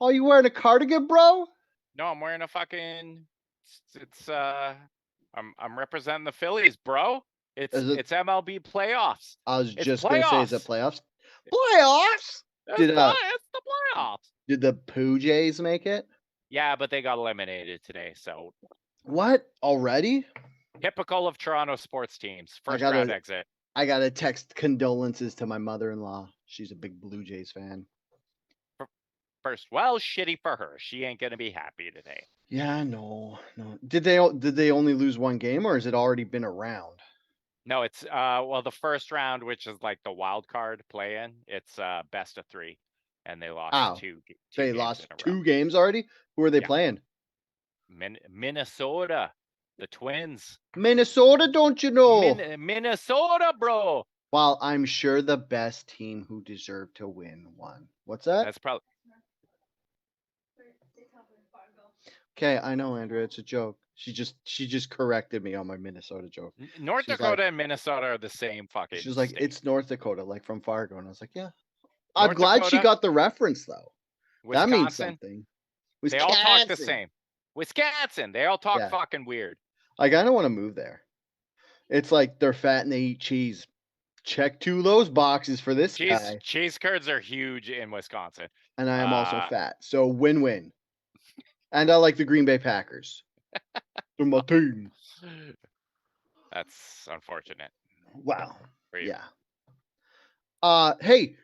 Oh, you wearing a cardigan, bro? No, I'm wearing a fucking. It's I'm representing the Phillies, bro. Is it? It's MLB playoffs. I was It's just gonna say, is it playoffs. playoffs? Playoffs? It's Did it's the playoffs. did the Poo Jays make it? Yeah, but they got eliminated today. So What already? typical of Toronto sports teams. I First round gotta exit. I gotta text condolences to my mother-in-law. She's a big Blue Jays fan. First, well, shitty for her. She ain't gonna be happy today. Yeah, no. Did they only lose one game, or has it already been around? No, it's well the first round, which is like the wild card play in. It's best of 3, and they lost Oh, two they games in lost a row. 2 games already? Who are they Yeah, playing? Minnesota, the Twins. Minnesota, don't you know? Minnesota, bro. Well, I'm sure the best team who deserved to win won. What's that? That's probably Okay, I know, Andrea. It's a joke. She just corrected me on my Minnesota joke. North She's like, Dakota and Minnesota are the same fucking she's like, state. it's North Dakota, like from Fargo, and I was like, yeah. I'm North glad she Dakota, got the reference though. That means Wisconsin, something. they all talk the Wisconsin. same. Wisconsin, they all talk Yeah, fucking weird. I kind of want to move there. It's like they're fat and they eat cheese. Check 2 of those boxes for this guy. Cheese curds are huge in Wisconsin. And I am also Uh, fat. So win-win. And I like the Green Bay Packers. They're my team. that's unfortunate Wow. for you. Yeah. Hey,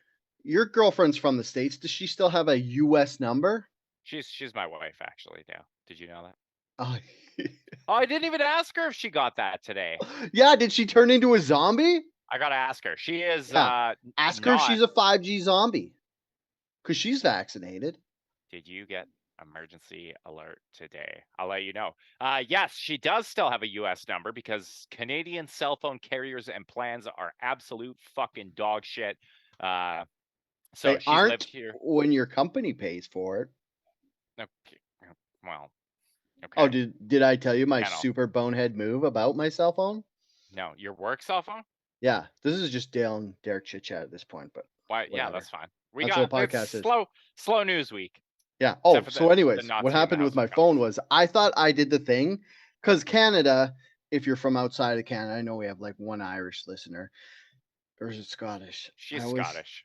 your girlfriend's from the States. Does she still have a US number? She's my wife actually now. Did you know that? Oh, Oh, I didn't even ask her if she got that today. yeah, did she turn into a zombie? I gotta ask her. She is Yeah. Ask her if not. she's a 5G zombie. Because she's vaccinated. Did you get emergency alert today? I'll let you know. Yes, she does still have a US number because Canadian cell phone carriers and plans are absolute fucking dog shit. So They she's lived aren't here. when your company pays for it. Okay. Well, Oh, okay. did I tell you my Channel. super bonehead move about my cell phone? No, your work cell phone? Yeah, this is just Dale and Derek chit chat at this point, but Why? Yeah, whatever. that's fine. We That's what got a it's podcast is. slow news week. Yeah. Except Oh, for so the anyways, what Nazi in the happened with House my of phone Commons. was I thought I did the thing because Canada, if you're from outside of Canada, I know we have like one Irish listener. Or is it Scottish? She's Scottish.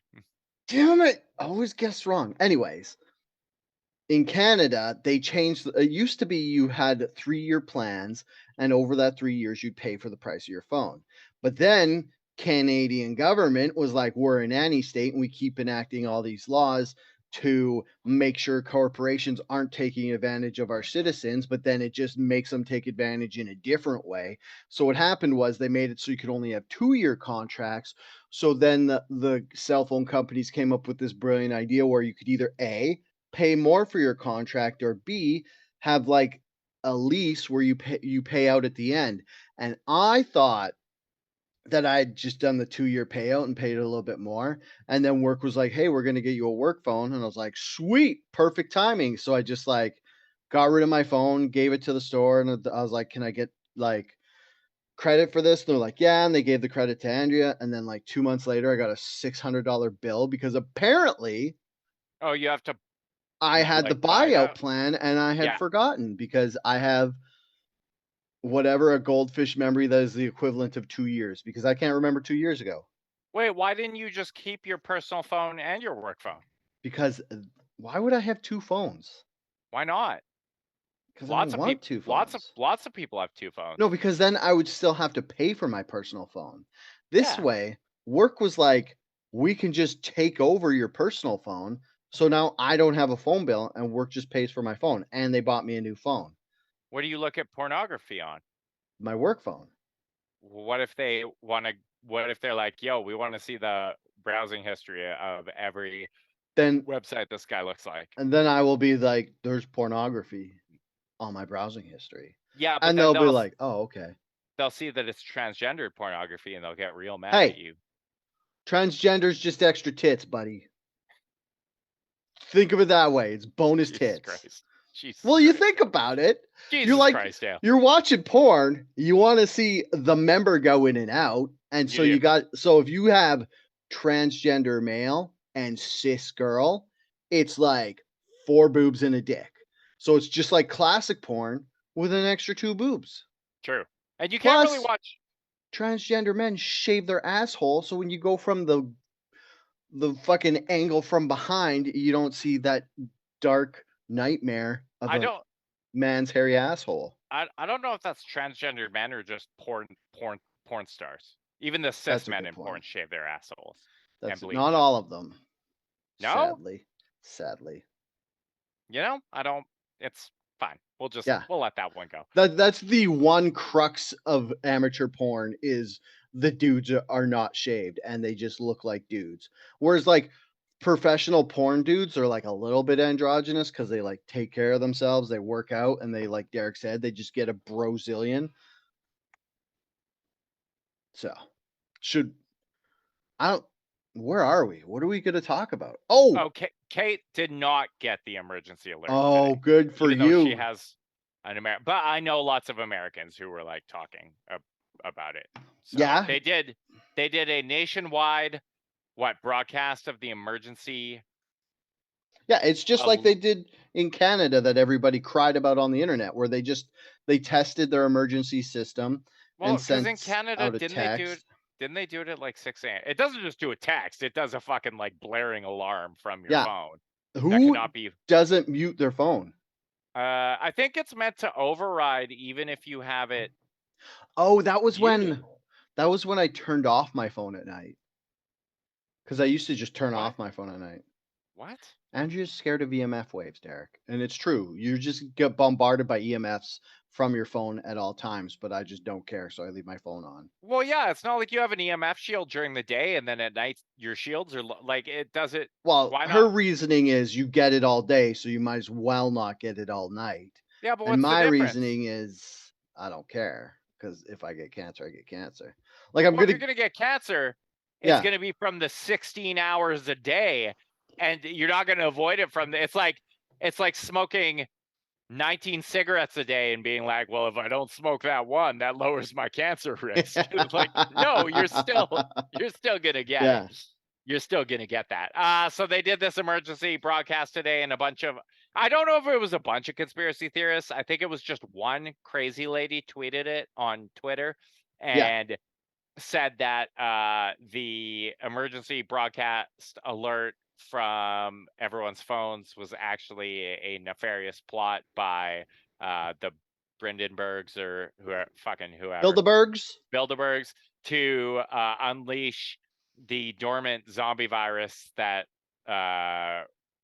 Damn it, I always guess wrong. Anyways, in Canada, they changed. It used to be you had 3-year plans, and over that 3 years, you'd pay for the price of your phone. But then Canadian government was like, we're a nanny state, and we keep enacting all these laws to make sure corporations aren't taking advantage of our citizens, but then it just makes them take advantage in a different way. So what happened was they made it so you could only have 2-year contracts. So then the cell phone companies came up with this brilliant idea where you could either A, pay more for your contract, or B, have like a lease where you pay out at the end. And I thought that I'd just done the 2-year payout and paid a little bit more. And then work was like, hey, we're gonna get you a work phone. And I was like, sweet, perfect timing. So I just like got rid of my phone, gave it to the store, and I was like, can I get like credit for this? And they're like, yeah, and they gave the credit to Andrea. And then like 2 months later, I got a $600 bill because apparently Oh, you have to I had the like buy it buyout out. plan and I had Yeah. forgotten because I have whatever a goldfish memory that is the equivalent of 2 years because I can't remember 2 years ago. Wait, why didn't you just keep your personal phone and your work phone? Because why would I have 2 phones? Why not? Because I Lots don't of want people 2 lots of phones. lots of people have 2 No, phones. because then I would still have to pay for my personal phone. This Yeah. way, work was like, we can just take over your personal phone. So now I don't have a phone bill and work just pays for my phone. And they bought me a new phone, What do you look at pornography on? my work phone. What if they want to what if they're like, "Yo, we want to see the browsing history of every Then website this guy looks like." and then I will be like, there's pornography on my browsing history. Yeah, but And then they'll be like, "Oh, okay." they'll see that it's transgender pornography and they'll get real mad at Hey, you. transgender's just extra tits, buddy. Think of it that way. It's bonus Jesus tits. Christ. Jesus Well, you Christ. think about it. You're Jesus like, Christ, Dale. you're watching porn. You want to see the member go in and out. And You so do. so if you have transgender male and cis girl, it's like 4 boobs and a dick. So it's just like classic porn with an extra 2 boobs. True. And you can't really Plus, watch. transgender men shave their asshole, so when you go from the fucking angle from behind, you don't see that dark nightmare of I a don't. man's hairy asshole. I don't know if that's transgender men or just porn stars. Even the cis That's a men good in porn point. shave their assholes and That's bleach not them. all of them, No, sadly. Sadly. I don't. It's fine. Yeah. We'll let that one go. That's the one crux of amateur porn is the dudes are not shaved and they just look like dudes. Whereas like professional porn dudes are like a little bit androgynous because they like take care of themselves, they work out, and they like Derek said, they just get a brozillion. So should I don't where are we? What are we gonna talk about? Oh, Okay, Kate did not get the emergency alert today, oh, good for even though she you. has an American. But I know lots of Americans who were like talking about it. So Yeah. they did a nationwide broadcast of the emergency. Yeah, it's just like al- they did in Canada that everybody cried about on the internet, where they tested their emergency system Well, and because in sent Canada, out a text. didn't they do it at like 6 a.m.? It doesn't just do a text; it does a fucking like blaring alarm from your Yeah, phone. That who cannot be. doesn't mute their phone? I think it's meant to override even if you have it Oh, muted. that was when I turned off my phone at night because I used to just turn What? off my phone at night. What? Andrew's scared of EMF waves, Derek, and it's true. You just get bombarded by EMFs from your phone at all times, but I just don't care, so I leave my phone on. Well, yeah, it's not like you have an EMF shield during the day and then at night your shields are like it does it. Well, Why her not? reasoning is you get it all day, so you might as well not get it all night. Yeah, but And what's the my difference? reasoning is I don't care because if I get cancer, I get cancer. Like I'm Well, if you're gonna, gonna get cancer, it's yeah, gonna be from the 16 hours a day, and you're not gonna avoid it from the. It's like smoking 19 cigarettes a day and being like, well, if I don't smoke that one, that lowers my cancer risk. It's like, no, you're still gonna get it. yeah. You're still gonna get that. So they did this emergency broadcast today, and a bunch of I don't know if it was a bunch of conspiracy theorists. I think it was just one crazy lady tweeted it on Twitter Yeah, and said that the emergency broadcast alert from everyone's phones was actually a nefarious plot by the Brindenbergs or whoever Bilderbergs. Bilderbergs to unleash the dormant zombie virus that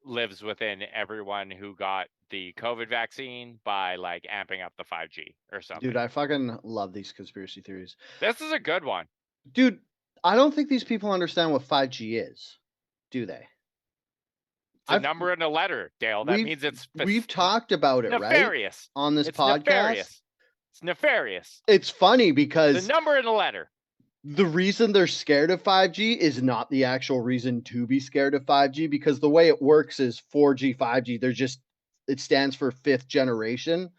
lives within everyone who got the COVID vaccine by like amping up the 5G or Dude, something. I fucking love these conspiracy theories. This is a good one. Dude, I don't think these people understand what 5G is, do they? It's a I've number and a letter, Dale. That means we've talked about it, right? nefarious. On this It's podcast. nefarious. It's nefarious. It's funny It's a because number and a letter. the reason they're scared of 5G is not the actual reason to be scared of 5G because the way it works is 4G, 5G, it stands for fifth generation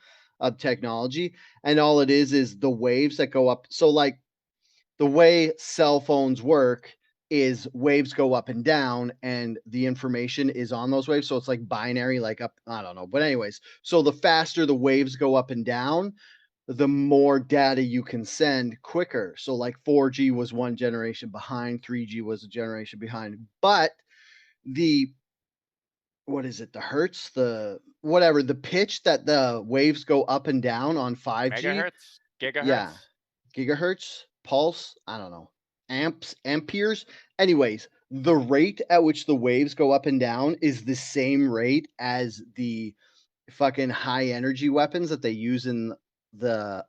of technology. And all it is the waves that go up. So, like, the way cell phones work is waves go up and down, and the information is on those waves. So it's like binary, like up, I don't know. But, anyways, so the faster the waves go up and down, the more data you can send quicker. So like 4G was one generation behind, 3G was a generation behind. But the what is it? The hertz, the whatever, the pitch that the waves go up and down on 5G, Megahertz, yeah, gigahertz. gigahertz, pulse, I don't know, amps, amperes. Anyways, the rate at which the waves go up and down is the same rate as the fucking high energy weapons that they use in the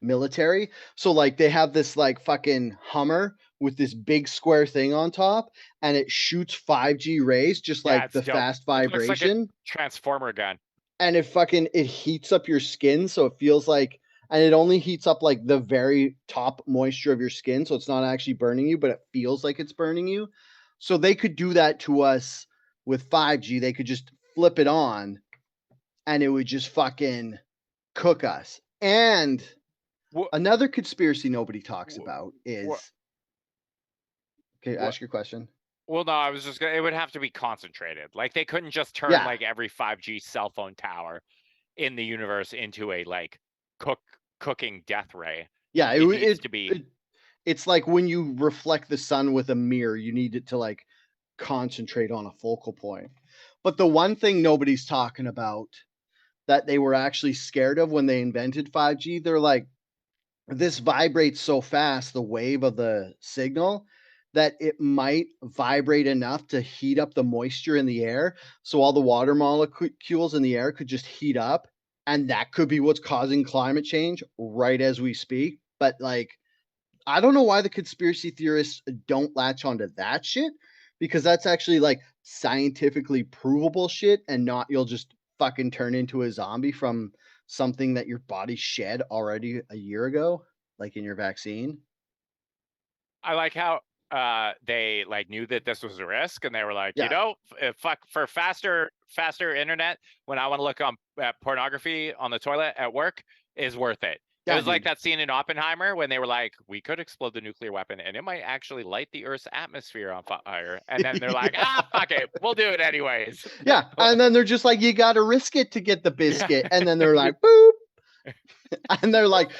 military. So like they have this like fucking Hummer with this big square thing on top and it shoots 5G rays just Yeah, like it's the dope. fast It looks like a vibration transformer gun. and it heats up your skin so it feels like and it only heats up like the very top moisture of your skin so it's not actually burning you but it feels like it's burning you. So they could do that to us with 5G. They could just flip it on and it would just fucking cook us. And What? another conspiracy nobody talks about What? is okay, What? ask your question. Well, no, I was just gonna. It would have to be concentrated. Like they couldn't just turn Yeah. like every 5G cell phone tower in the universe into a like cooking death ray. Yeah, It needs to be. it's like when you reflect the sun with a mirror, you need it to like concentrate on a focal point. But the one thing nobody's talking about that they were actually scared of when they invented 5G, they're like, this vibrates so fast, the wave of the signal, that it might vibrate enough to heat up the moisture in the air. So all the water molecules in the air could just heat up. And that could be what's causing climate change right as we speak. But like, I don't know why the conspiracy theorists don't latch onto that shit, because that's actually like scientifically provable shit and not you'll just fucking turn into a zombie from something that your body shed already a year ago, like in your vaccine. I like how they like knew that this was a risk, and they were like, Yeah. fuck for faster internet when I want to look on at pornography on the toilet at work is worth it. It Yeah, was like dude. that scene in Oppenheimer when they were like, we could explode the nuclear weapon and it might actually light the Earth's atmosphere on fire. And then they're like, Yeah. fuck it, we'll do it anyways. Yeah. And then they're just like, you gotta risk it to get the Yeah. biscuit. And then they're like, boop. And they're like,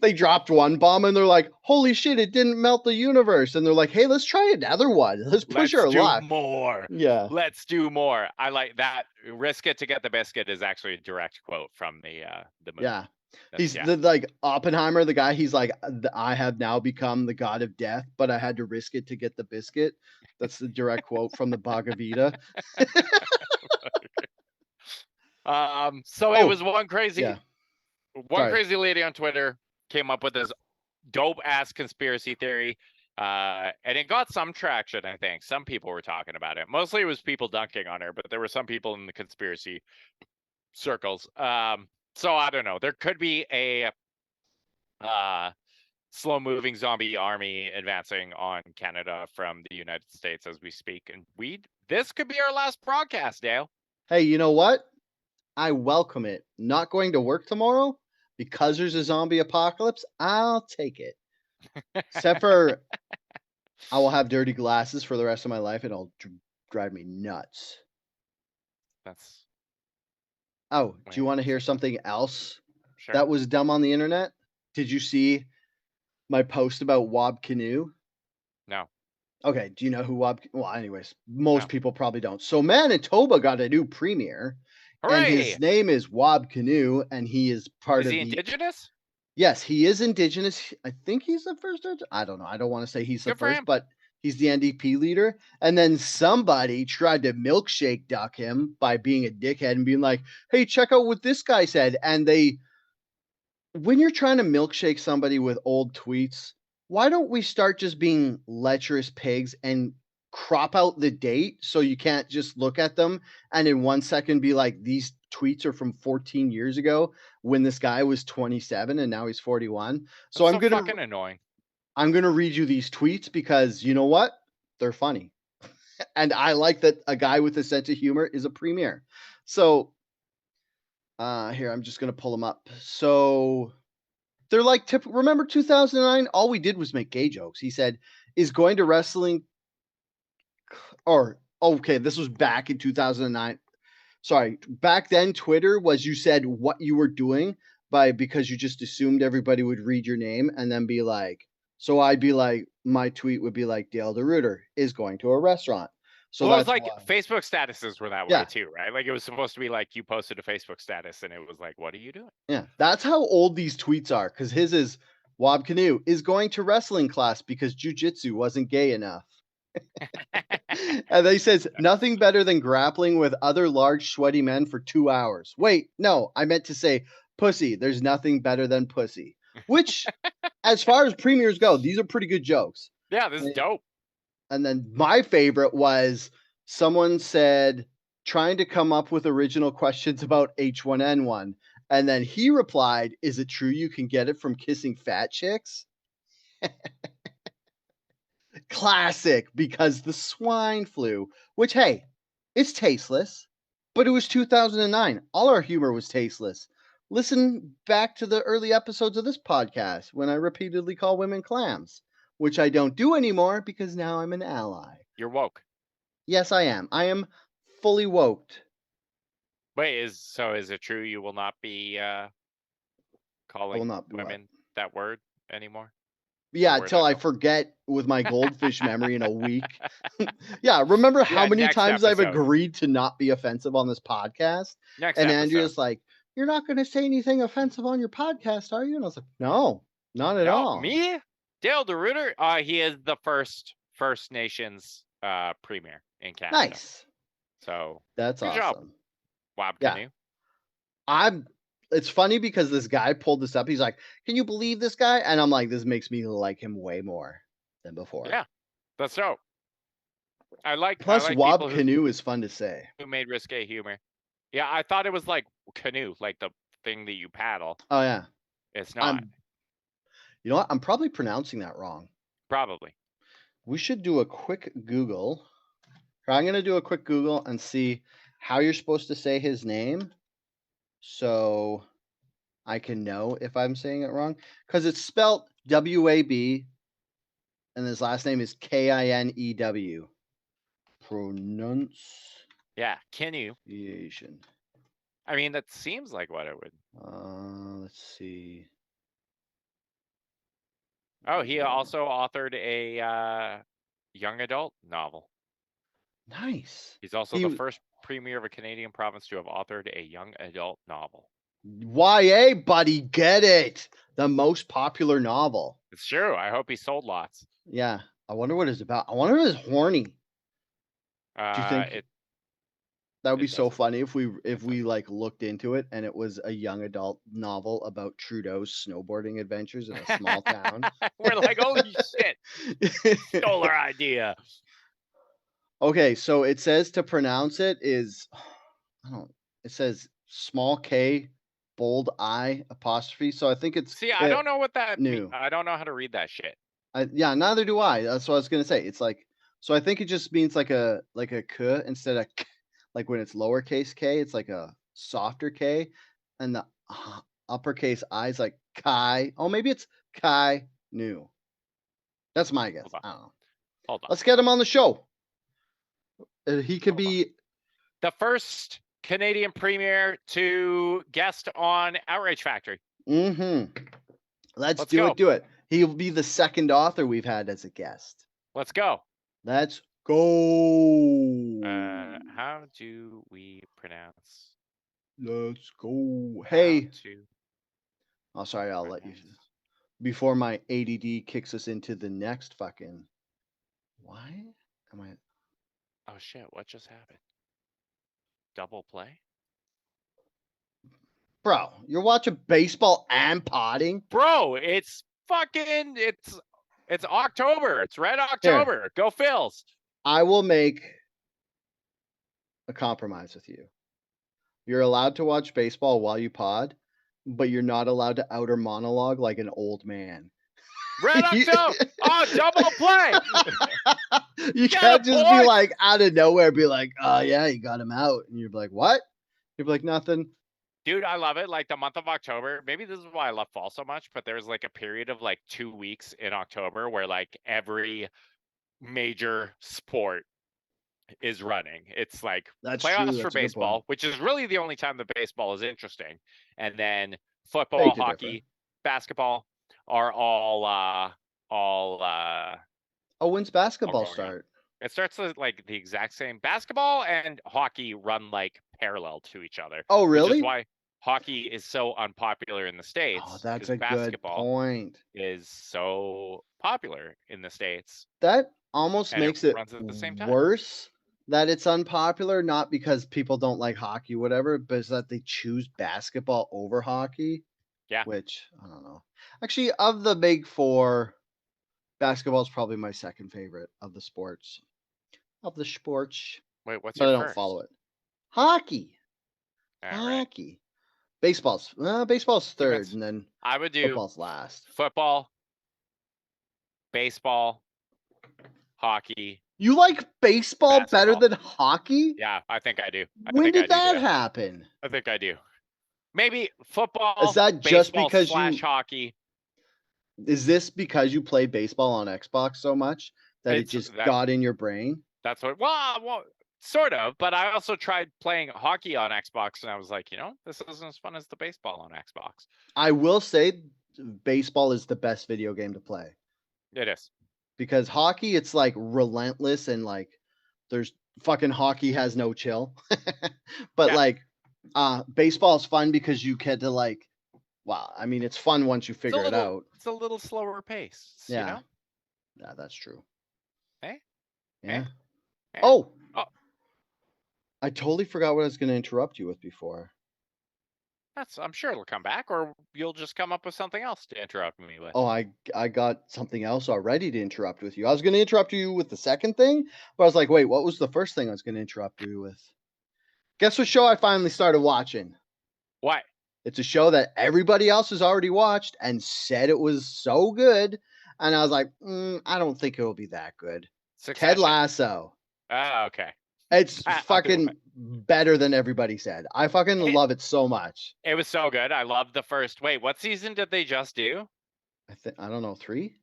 they dropped one bomb and they're like, holy shit, it didn't melt the universe. And they're like, hey, let's try another one. Let's push Let's our do luck. more. Yeah. Let's do more. I like that. Risk it to get the biscuit is actually a direct quote from the movie. Yeah. That's He's the like Oppenheimer, the guy, he's like, I have now become the god of death, but I had to risk it to get the biscuit. That's the direct quote from the Bhagavad Gita. So it Oh, was yeah. one Sorry. crazy lady on Twitter came up with this dope ass conspiracy theory. And it got some traction, I think. Some people were talking about it. Mostly it was people dunking on her, but there were some people in the conspiracy circles. So I don't know. There could be a slow moving zombie army advancing on Canada from the United States as we speak. And this could be our last broadcast, Dale. Hey, you know what? I welcome it. Not going to work tomorrow because there's a zombie apocalypse. I'll take it. Except for I will have dirty glasses for the rest of my life. It'll drive me nuts. That's Oh, do you wait, want to hear something else sure. that was dumb on the internet? Did you see my post about Wab Kinew? No. Okay, do you know who well, anyways, most No. people probably don't. So Manitoba got a new premier, and Hooray! his name is Wab Kinew, and he is part Is of he the indigenous? yes, he is indigenous. I think he's the first. I don't know. I don't want to say he's the Good for first, him. but he's the NDP leader. And then somebody tried to milkshake duck him by being a dickhead and being like, "Hey, check out what this guy said." And when you're trying to milkshake somebody with old tweets, why don't we start just being lecherous pigs and crop out the date so you can't just look at them and in 1 second be like, these tweets are from 14 years ago when this guy was 27 and now he's 41. So That's so fucking annoying. I'm gonna read you these tweets because you know what? They're funny. And I like that a guy with a sense of humor is a premier. So here, I'm just gonna pull them up. So they're like remember 2009? All we did was make gay jokes. He said, is going to wrestling or okay, this was back in 2009. Sorry, back then Twitter was you said what you were doing because you just assumed everybody would read your name and then be like, so I'd be like, my tweet would be like, Dale DeRuiter is going to a restaurant. So Well, it was that's like why. Facebook statuses were that way Yeah. too, right? Like it was supposed to be like you posted a Facebook status and it was like, what are you doing? Yeah. That's how old these tweets are. Cause his is Wab Kinew is going to wrestling class because jujitsu wasn't gay enough. And then he says, nothing better than grappling with other large, sweaty men for 2 hours. Wait, no, I meant to say pussy. There's nothing better than pussy. Which, as far as premiers go, these are pretty good jokes. Yeah, this is dope. And then my favorite was someone said, trying to come up with original questions about H1N1. And then he replied, is it true you can get it from kissing fat chicks? Classic, because the swine flu, which, hey, it's tasteless, but it was 2009. All our humor was tasteless. Listen back to the early episodes of this podcast when I repeatedly call women clams, which I don't do anymore because now I'm an ally. You're woke. Yes, I am. I am fully woked. Wait, is it true you will not be I will calling not be what? women that word anymore? The Yeah, word I till I call. forget with my goldfish memory in a week. Yeah, remember how Yeah, many next times I've episode. agreed to not be offensive on this podcast? Next And episode. Andrea's like, "You're not going to say anything offensive on your podcast, are you?" And I was like, "No, not at No, all." me? Dale DeRuiter? He is the first First Nations premier in Canada. Nice. So That's good job, awesome. Wab Yeah. Kinew. It's funny because this guy pulled this up. He's like, "Can you believe this guy?" And I'm like, "This makes me like him way more than before." Yeah, that's dope. I like Plus, Wab people who Kinew is fun to say. made risque humor. Yeah, I thought it was like canoe, like the thing that you paddle. Oh yeah. It's not. You know what? I'm probably pronouncing that wrong. Probably. We should do a quick Google. I'm going to do a quick Google and see how you're supposed to say his name so I can know if I'm saying it wrong. Because it's spelled W-A-B and his last name is Kinew. Pronunciation. Yeah, Kinew. I mean, that seems like what it would. Let's see. Oh, he also authored a young adult novel. Nice. He's also the first premier of a Canadian province to have authored a young adult novel. YA, buddy, get it. The most popular novel. It's true. I hope he sold lots. Yeah. I wonder what it's about. I wonder if it's horny. Do you think that would be so funny if we like looked into it and it was a young adult novel about Trudeau's snowboarding adventures in a small town? We're like, holy shit. Stole our idea. Okay, so it says to pronounce it is it says small K bold I apostrophe. So I think it's I don't know what that means. I don't know how to read that shit. Yeah, neither do I. That's what I was gonna say. It's like, so I think it just means like a k instead of k, like when it's lowercase k, it's like a softer k, and the uppercase I is like Kai. Oh, maybe it's Kai New. That's my guess. I don't know. Hold on. Let's get him on the show. He could be the first Canadian premier to guest on Outrage Factory. Let's do it. Do it. He'll be the second author we've had as a guest. Let's go. Let's go. How do we pronounce? Let's go. Hey. Oh, sorry. I'll let you. Before my ADD kicks us into the next fucking. Why am I? Oh shit! What just happened? Double play? Bro, you're watching baseball and potting? Bro, it's fucking it's October. It's Red October. Here. Go Phils. I will make a compromise with you. You're allowed to watch baseball while you pod, but you're not allowed to outer monologue like an old man. Red October. Oh, double play. You can't just be like out of nowhere, be like, oh yeah, you got him out. And you're like, what? You're like, nothing. Dude, I love it. Like the month of October, maybe this is why I love fall so much, but there's like a period of like 2 weeks in October where like every major sport is running. It's like playoffs for baseball, which is really the only time that baseball is interesting. And then football, hockey, basketball are all Oh, when's basketball start? It starts with like the exact same. Basketball and hockey run like parallel to each other. Oh, really? Which is why hockey is so unpopular in the States. Oh, that's a good point. Is so popular in the States. That almost makes it runs at the same time. Worse that it's unpopular, not because people don't like hockey, whatever, but it's that they choose basketball over hockey. Yeah. Which, I don't know. Actually, of the big four, basketball is probably my second favorite of the sports. Wait, what's but your I don't first? follow it. Hockey. Hockey. Baseball's third, and then I would do football's last. Football, baseball, hockey. You like baseball better than hockey? Yeah, I think I do. When did that happen? I think I do. Maybe football. Is that just because hockey? Is this because you play baseball on Xbox so much that it just got in your brain? That's what. Well, sort of. But I also tried playing hockey on Xbox, and I was like, this isn't as fun as the baseball on Xbox. I will say baseball is the best video game to play It is. because hockey, it's like relentless and like there's fucking hockey has no chill. But Yeah. like baseball is fun because you get to like, wow, I mean, it's fun once you It's a figure it little. out. It's a little slower pace. Yeah. Yeah, that's true. Eh? Eh? Yeah. Eh? Oh, Oh, I totally forgot what I was going to interrupt you with before. I'm sure it'll come back, or you'll just come up with something else to interrupt me with. Oh, I got something else already to interrupt with you. I was going to interrupt you with the second thing, but I was like, wait, what was the first thing I was going to interrupt you with? Guess what show I finally started watching? What? It's a show that everybody else has already watched and said it was so good, and I was like, I don't think it will be that good. Ted Succession. Lasso. Ah, okay. It's I'll do fucking it. better than everybody said. I fucking love it so much. It was so good. I loved the first. Wait, what season did they just do? I don't know, 3?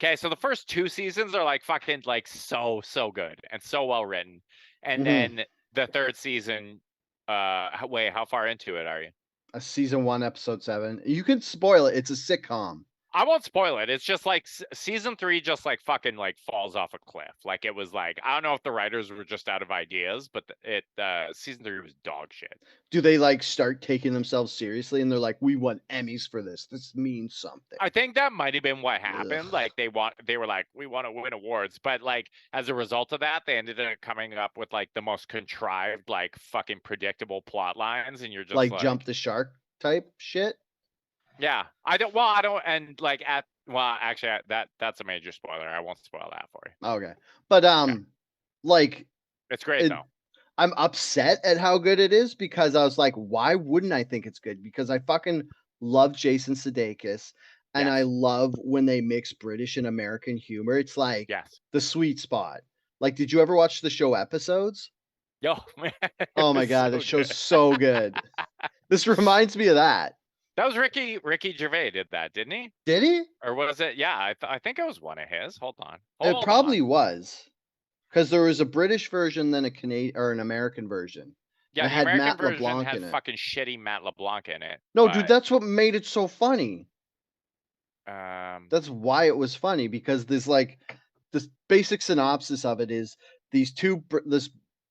Okay, so the first 2 seasons are like fucking like so good and so well written. And Mhm. then the third season, wait, how far into it are you? Season 1, episode 7. You can spoil it. It's a sitcom. I won't spoil it. It's just like season 3 just like fucking like falls off a cliff. Like it was like, I don't know if the writers were just out of ideas, but season 3 was dog shit. Do they like start taking themselves seriously and they're like, "We won Emmys for this. This means something." I think that might have been what happened. Ugh. Like they were like, we want to win awards, but like as a result of that, they ended up coming up with like the most contrived, like fucking predictable plot lines, and you're just Like like, jump the shark type shit? yeah, I don't. Well, I don't, and like at well, actually, that's a major spoiler. I won't spoil that for you. Okay. But Yeah, like it's great it though. I'm upset at how good it is because I was like, why wouldn't I think it's good? Because I fucking love Jason Sudeikis and I Yes, love when they mix British and American humor. It's like yes. the sweet spot. Like, did you ever watch the show Episodes? Yo, man, it Oh my was god, so this show's good. so good. This reminds me of that. That was Ricky Gervais did that, didn't he? Did he? Or was it? Yeah, I think it was one of his. It Hold on. probably was. Because there was a British version, then a Canadian or an American version. And Yeah, it the had American Matt version LeBlanc had in it. fucking shitty Matt LeBlanc in it, No, dude, but that's what made it so funny. um, That's why it was funny because there's like this basic synopsis of it is this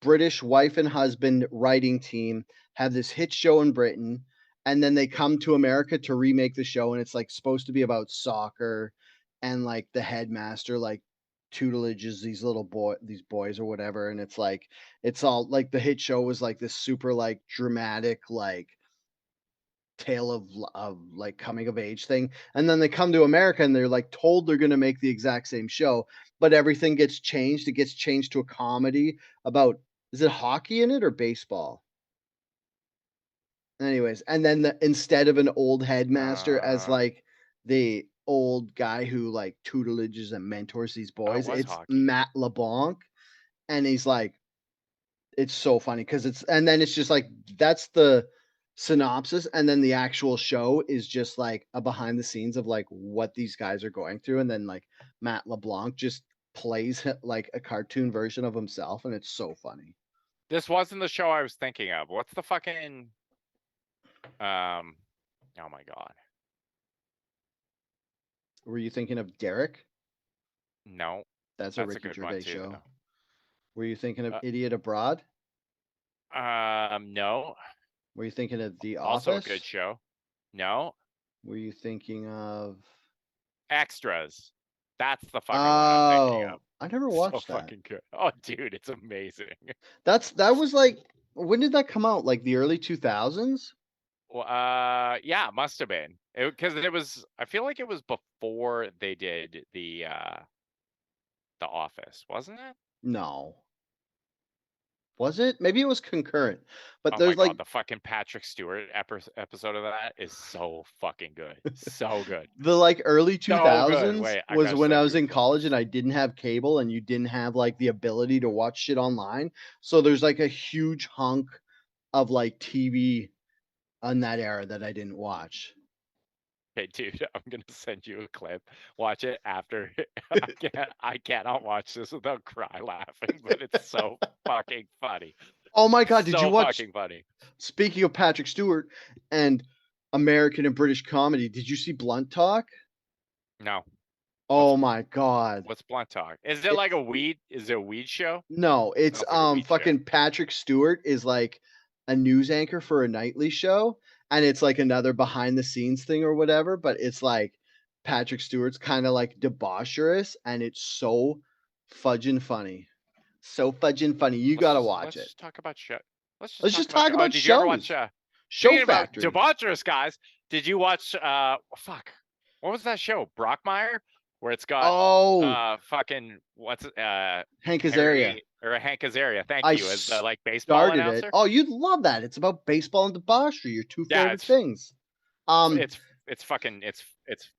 British wife and husband writing team have this hit show in Britain, and then they come to America to remake the show, and it's like supposed to be about soccer, and like the headmaster like tutelages these boys or whatever, and it's all like the hit show was like this super like dramatic like tale of like coming of age thing, and then they come to America and they're like told they're going to make the exact same show, but everything gets changed. It gets changed to a comedy about, is it hockey in it or baseball? Anyways, and then instead of an old headmaster as uh, like the old guy who like tutelages and mentors these oh, it boys, was it's hockey. Matt LeBlanc, and he's like, it's so funny because it's and then it's just like that's the synopsis, and then the actual show is just like a behind the scenes of like what these guys are going through, and then like Matt LeBlanc just plays like a cartoon version of himself, and it's so funny. This wasn't the show I was thinking of. What's the fucking um? Oh my god, Were you thinking of Derek? no, That's a that's a Ricky good one Gervais too show. though. Were you thinking of Idiot Abroad? No, Were you thinking of The also a good Office? show. No, Were you thinking of Extras. That's the fucking one I'm thinking of. Oh, I never So watched that. fucking good. Oh, dude, it's amazing. That was like, when did that come out? Like the early 2000s? Well, yeah, must have been because it was. I feel like it was before they did the Office, wasn't it? No. Was it? Maybe it was concurrent, but Oh my there's god, like the fucking Patrick Stewart episode of that is so fucking good. So good. the like early So good. 2000s Wait, I was gotta when I send was you a in photo. college and I didn't have cable and you didn't have like the ability to watch shit online. So there's like a huge hunk of like TV on that era that I didn't watch. Hey, dude, I'm gonna send you a clip. Watch it after. I cannot watch this without cry laughing, but it's so fucking funny. Oh my god, did you So watch? fucking funny. Speaking of Patrick Stewart and American and British comedy, did you see Blunt Talk? No, what's Oh my god. what's Blunt Talk? Is it like It's a weed? Is it a weed show? no, it's Sounds like a weed show. fucking Patrick Stewart is like a news anchor for a nightly show, and it's like another behind the scenes thing or whatever, but it's like Patrick Stewart's kind of like debaucherous and it's so fudging funny. So fudging funny. You got to watch Let's it. just talk about show. Let's just Let's talk just about talk show. Oh, about did you ever watch? shows. Show Speaking about Factory. debaucherous guys, did you watch? Fuck, what was that show? Brockmire, where it's got Oh, fucking what's Hank Azaria. Harry or Hank Azaria. Thank I you, as the like baseball started it. announcer. Oh, you'd love that. It's about baseball and debauchery, your two Yeah, favorite things. Um, it's fucking fucking and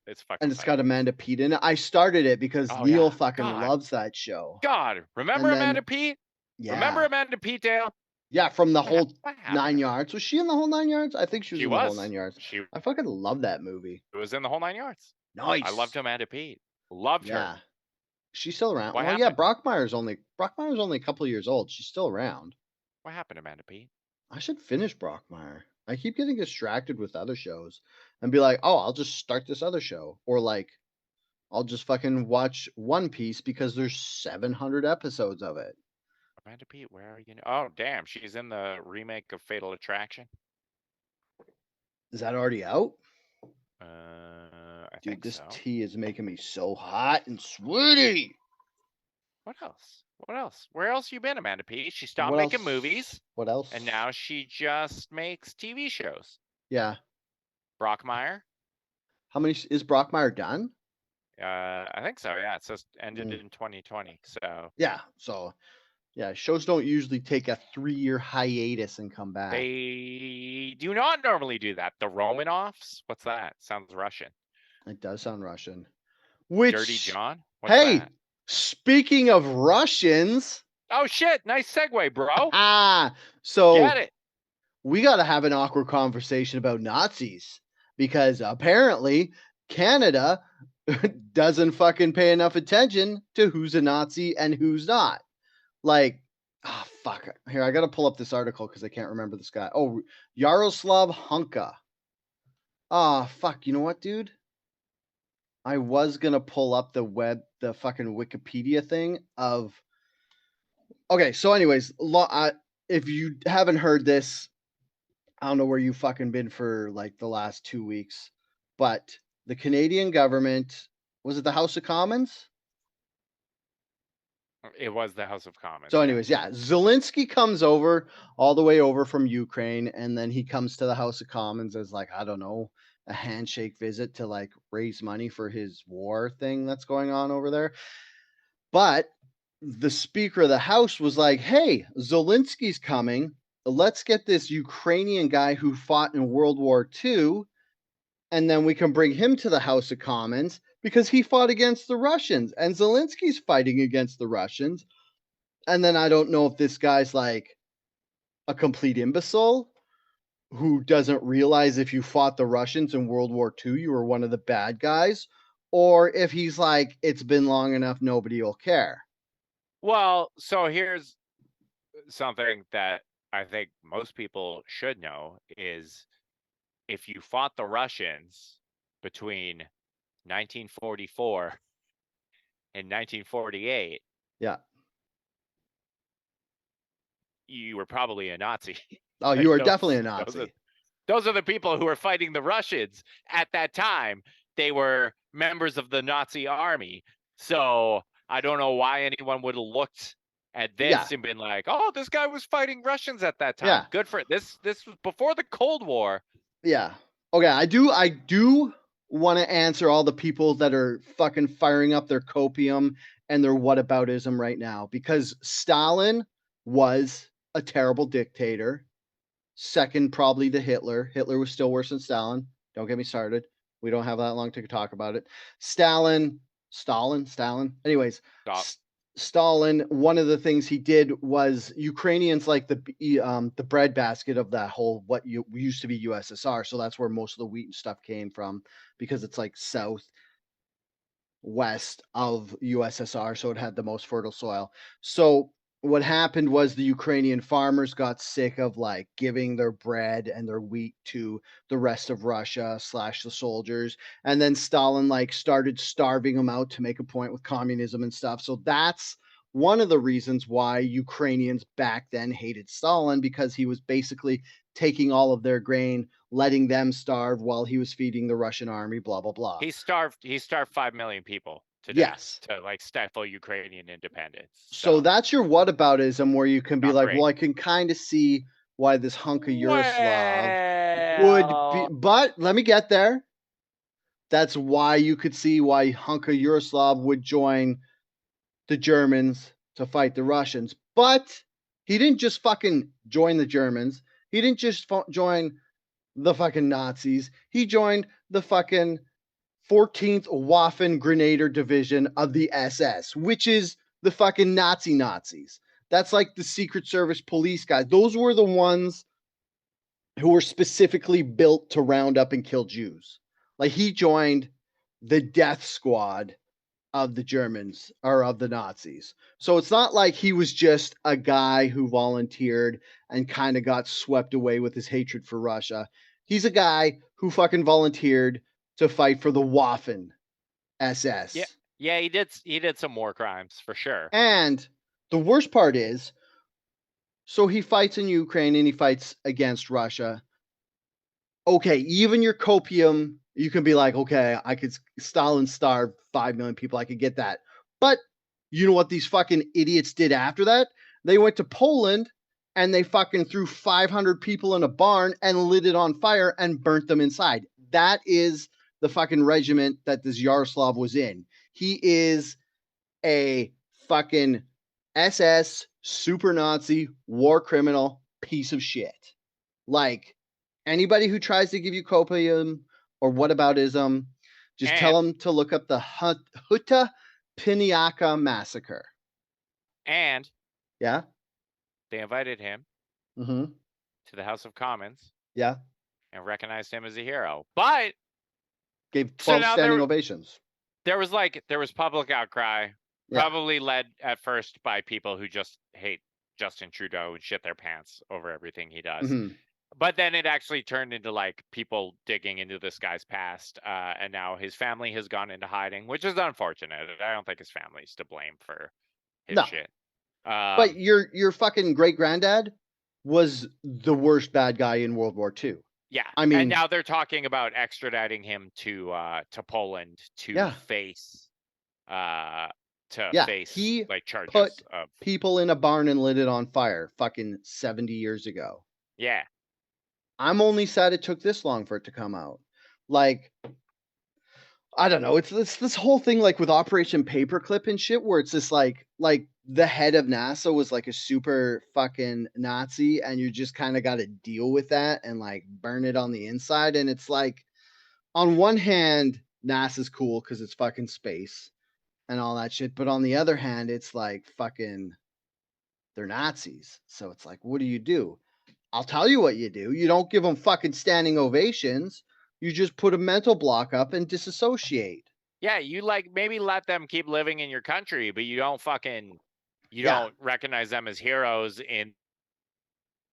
it's funny. got Amanda Peet in it. I started it because Oh Neil yeah, fucking loves that show. God, remember And then Amanda Pete? Remember yeah. Amanda Pete, Dale? Yeah, from the whole What happened 9 to her? yards. Was she in the whole 9 yards? I think she was She in the whole 9 was. yards. She I fucking love that movie. was in the whole 9 yards. I loved Nice. Amanda Pete. Loved her. Yeah. She's still around. What Well, yeah, happened? Brockmire's only a couple years old. She's still around. What happened to Amanda Pete? I should finish Brockmire. I keep getting distracted with other shows and be like, "Oh, I'll just start this other show." Or like, I'll just fucking watch One Piece because there's 700 episodes of it. Amanda Pete, where are you? Oh, damn, she's in the remake of Fatal Attraction. Is that already out? I Dude, think this so. tea is making me so hot and sweaty. What else? What else? Where else you been, Amanda Pete? She stopped What making else? movies, What else? and now she just makes TV shows. Yeah. Brockmire. How many is Brockmire done? I think so. Yeah, it says ended in 2020. So Yeah. So yeah, shows don't usually take a 3-year hiatus and come back. they do not normally do that. The Romanoffs. What's that? Sounds Russian. It does sound Russian. Which Dirty John. What's hey, that? speaking of Russians, Oh shit! Nice segue, bro. so Get it. we got to have an awkward conversation about Nazis because apparently Canada doesn't fucking pay enough attention to who's a Nazi and who's not. Like, oh, fuck. Here, I got to pull up this article because I can't remember this guy. Oh, Yaroslav Hunka. Ah, fuck. You know what, dude? I was going to pull up the fucking Wikipedia thing of. Okay, so, anyways, if you haven't heard this, I don't know where you fucking been for like the last 2 weeks, but the Canadian government, was it the House of Commons? It was the House of Commons. So, anyways, yeah, Zelensky comes over all the way over from Ukraine, and then he comes to the House of Commons as like, I don't know, a handshake visit to like raise money for his war thing that's going on over there. But the Speaker of the House was like, hey, Zelensky's coming. Let's get this Ukrainian guy who fought in World War II, and then we can bring him to the House of Commons because he fought against the Russians, and Zelensky's fighting against the Russians. And then I don't know if this guy's like a complete imbecile who doesn't realize if you fought the Russians in World War II, you were one of the bad guys, or if he's like, it's been long enough, nobody will care. Well, so here's something that I think most people should know is if you fought the Russians between 1944 and 1948, yeah, you were probably a Nazi. Oh, you are definitely a Nazi. Those are the people who were fighting the Russians at that time. They were members of the Nazi army. So I don't know why anyone would have looked at this and been like, "Oh, this guy was fighting Russians at that time." Yeah. Good for it. This was before the Cold War. Yeah. Okay, I do want to answer all the people that are fucking firing up their copium and their whataboutism right now because Stalin was a terrible dictator. Second, probably to Hitler. Hitler was still worse than Stalin. Don't get me started. We don't have that long to talk about it. Stalin. Anyways, Stalin, one of the things he did was Ukrainians like the breadbasket of that whole what you used to be USSR. So that's where most of the wheat and stuff came from because it's like south west of USSR, so it had the most fertile soil. So what happened was the Ukrainian farmers got sick of like giving their bread and their wheat to the rest of Russia slash the soldiers, and then Stalin like started starving them out to make a point with communism and stuff. So that's one of the reasons why Ukrainians back then hated Stalin, because he was basically taking all of their grain, letting them starve while he was feeding the Russian army, blah blah blah. He starved 5 million people to death Yes. to like stifle Ukrainian independence. So So that's your whataboutism where you can be not like, great. well, I can kind of see why this hunk of Yugoslav would be, Well, but let me get there. That's why you could see why hunk of Yugoslav would join the Germans to fight the Russians. But he didn't just fucking join the Germans. He didn't just join the fucking Nazis. He joined the fucking 14th Waffen Grenadier Division of the SS, which is the fucking Nazis. That's like the Secret Service police guys. Those were the ones who were specifically built to round up and kill Jews. Like he joined the death squad of the Germans or of the Nazis. So it's not like he was just a guy who volunteered and kind of got swept away with his hatred for Russia. He's a guy who fucking volunteered to fight for the Waffen yeah, SS. yeah, he did some war crimes for sure. And the worst part is, so he fights in Ukraine and he fights against Russia. Okay, even your copium, you can be like, okay, I could Stalin starve 5 million people. I could get that. But you know what these fucking idiots did after that? They went to Poland and they fucking threw 500 people in a barn and lit it on fire and burnt them inside. That is the fucking regiment that this Yaroslav was in. He is a fucking SS super Nazi war criminal piece of shit. Like anybody who tries to give you copium or whataboutism, just tell And them to look up the Huta Pieniacka Massacre. and Yeah. they invited him Mm-hmm. to the House of Commons Yeah. and recognized him as a hero. But Gave so 12 now standing there ovations. there was public outcry, Yeah. probably led at first by people who just hate Justin Trudeau and shit their pants over everything he does. Mm-hmm. But then it actually turned into like people digging into this guy's past, and now his family has gone into hiding, which is unfortunate. I don't think his family's to blame for his No. shit. But your fucking great granddad was the worst bad guy in World War II. Yeah, I and mean, now they're talking about extraditing him to Poland yeah. uh to Yeah. face He like charges put of people in a barn and lit it on fire fucking 70 years ago. yeah. I'm only sad it took this long for it to come out. Like, I don't know. It's this whole thing like with Operation Paperclip and shit, where it's just like the head of NASA was like a super fucking Nazi, and you just kind of got to deal with that and like burn it on the inside. And it's like, on one hand, NASA's cool because it's fucking space and all that shit, but on the other hand, it's like fucking they're Nazis. So it's like, what do you do? I'll tell you what you do. You don't give them fucking standing ovations. You just put a mental block up and disassociate. Yeah, you like maybe let them keep living in your country, but you Yeah. don't recognize them as heroes in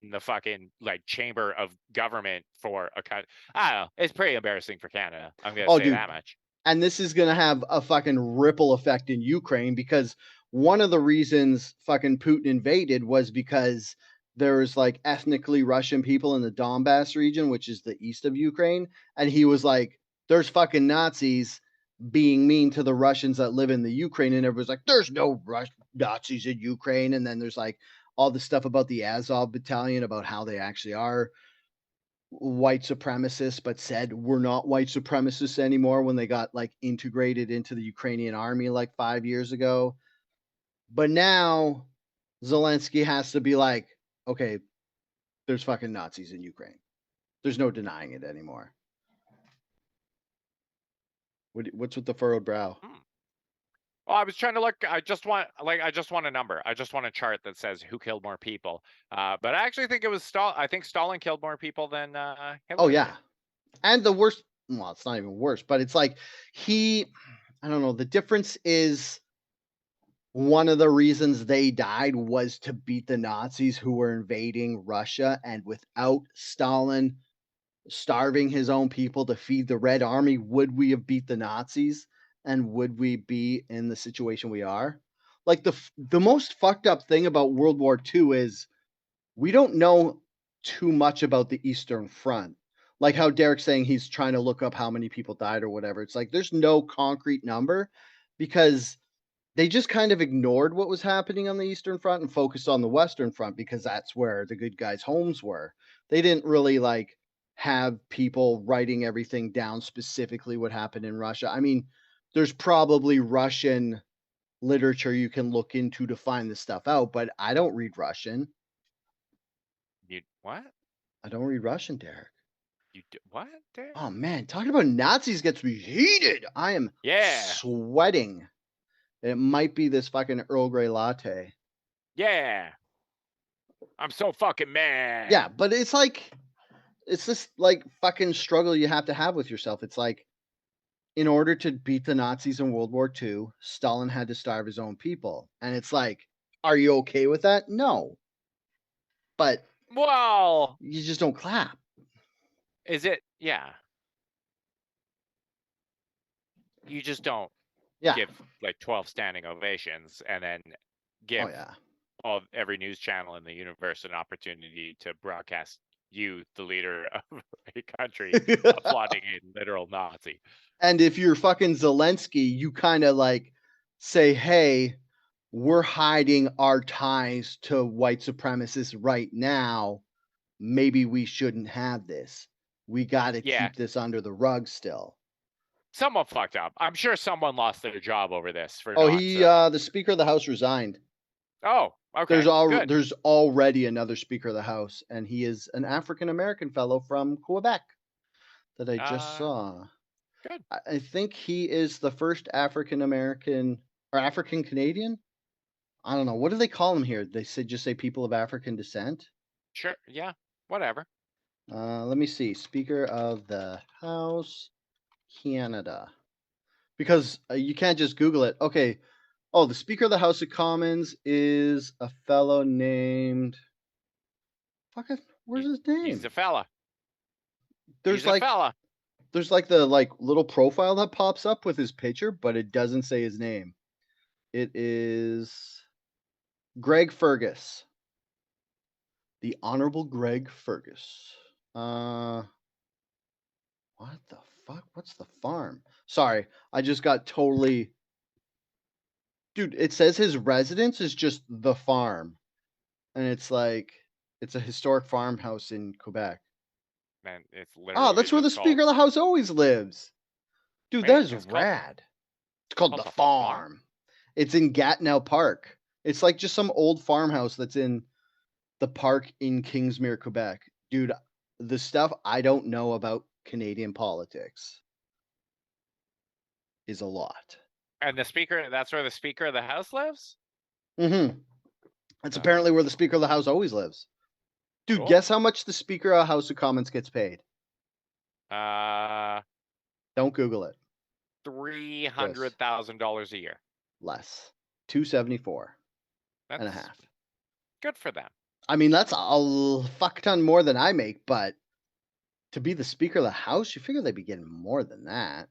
the fucking like chamber of government for a country. I don't know. It's pretty embarrassing for Canada. I'm gonna Oh, say dude. that much. And this is going to have a fucking ripple effect in Ukraine, because one of the reasons fucking Putin invaded was because there's like ethnically Russian people in the Donbass region, which is the east of Ukraine. And he was like, there's fucking Nazis being mean to the Russians that live in the Ukraine. And everyone's like, there's no Nazis in Ukraine. And then there's like all the stuff about the Azov battalion, about how they actually are white supremacists, but said we're not white supremacists anymore when they got like integrated into the Ukrainian army like 5 years ago. But now Zelensky has to be like, okay, there's fucking Nazis in Ukraine. There's no denying it anymore. What's with the furrowed brow? Hmm. Oh, I was trying to look. I just want a number. I just want a chart that says who killed more people. But I actually think it was Stalin. I think Stalin killed more people than Oh Hitler did. yeah. And the worst, well, it's not even worse, but it's like he, I don't know, the difference is one of the reasons they died was to beat the Nazis who were invading Russia. And without Stalin starving his own people to feed the Red Army, would we have beat the Nazis? And would we be in the situation we are? Like the most fucked up thing about World War II is we don't know too much about the Eastern Front. Like how Derek's saying he's trying to look up how many people died or whatever. It's like there's no concrete number because they just kind of ignored what was happening on the Eastern Front and focused on the Western Front because that's where the good guys' homes were. They didn't really like have people writing everything down specifically what happened in Russia. I mean, there's probably Russian literature you can look into to find this stuff out, but I don't read Russian. You what? I don't read Russian, Derek. You do, what? Dave? Oh man, talking about Nazis gets me heated. I am Yeah, sweating. It might be this fucking Earl Grey latte. yeah. I'm so fucking mad. Yeah, but it's this like fucking struggle you have to have with yourself. It's like in order to beat the Nazis in World War II, Stalin had to starve his own people. And it's like, are you okay with that? No. But Well, you just don't clap. is it? Yeah. You just don't Yeah. give like 12 standing ovations and then Oh give yeah. every news channel in the universe an opportunity to broadcast you, the leader of a country, applauding a literal Nazi. And if you're fucking Zelensky, you kind of like say, hey, we're hiding our ties to white supremacists right now. Maybe we shouldn't have this. We got to Yeah, keep this under the rug still. someone fucked up. I'm sure someone lost their job over this for Oh, not. he the Speaker of the House resigned. Oh, okay, good. There's already another Speaker of the House, and he is an African American fellow from Quebec that I just saw. Good. I think he is the first African American or African Canadian. I don't know. What do they call them here? They say just say people of African descent. Sure. Yeah. Whatever. Let me see. Speaker of the House, Canada. Because you can't just Google it. Okay. Oh, the Speaker of the House of Commons is a fellow named. Fuck it. Where's his He's name? a fella. There's He's a like fella. there's like the like little profile that pops up with his picture, but it doesn't say his name. It is Greg Fergus. The Honorable Greg Fergus. What the fuck? What's the farm? Sorry, I just got totally. Dude, it says his residence is just the farm, and it's like it's a historic farmhouse in Quebec. And it's Oh, literally that's where the just called. Speaker of the House always lives. Dude, that Wait, is it's called rad. It's called the the farm. farm. It's in Gatineau Park. It's like just some old farmhouse that's in the park in Kingsmere, Quebec. Dude, the stuff I don't know about Canadian politics is a lot. And the speaker. That's where the Speaker of the House lives. Mm-hmm. That's Oh, apparently where the Speaker of the House always lives. Dude, cool. guess how much the Speaker of House of Commons gets paid? Uh, Don't Google it. three This hundred thousand dollars a year. less. 274 and a That's half. good for them. I mean, that's a fuck ton more than I make, but to be the Speaker of the House, you figure they'd be getting more than that.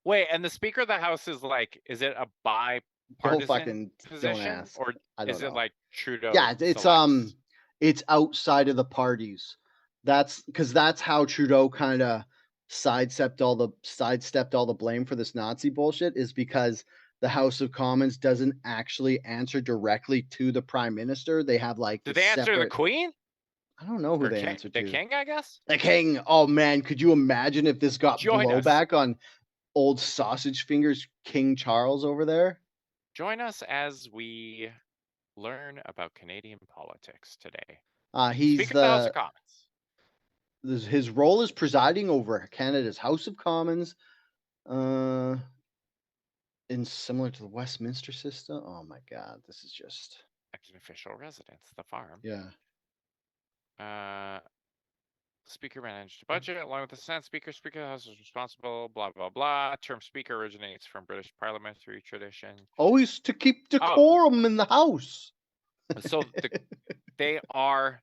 Wait, and the Speaker of the House is like, is it a bipartisan Don't position, ask. or I don't is it know. like Trudeau Yeah, selects? it's outside of the parties. That's because that's how Trudeau kind of sidestepped all the blame for this Nazi bullshit is because the House of Commons doesn't actually answer directly to the Prime Minister. They have like Did this they answer the separate. Queen I don't know who or they answer the to. King? I guess. The King. Oh man, could you imagine if this got Join us. blowback on old sausage fingers King Charles over there? Join us as we learn about Canadian politics today. He's Speaker of the House of Commons. his role is presiding over Canada's House of Commons. Uh, similar to the Westminster system. Oh my God, this is just Elected official residence, the farm. yeah. Speaker managed the budget along with the Senate Speaker. Speaker of the House is responsible. Blah blah blah. Term Speaker originates from British parliamentary tradition. Always to keep decorum in the House. So they are.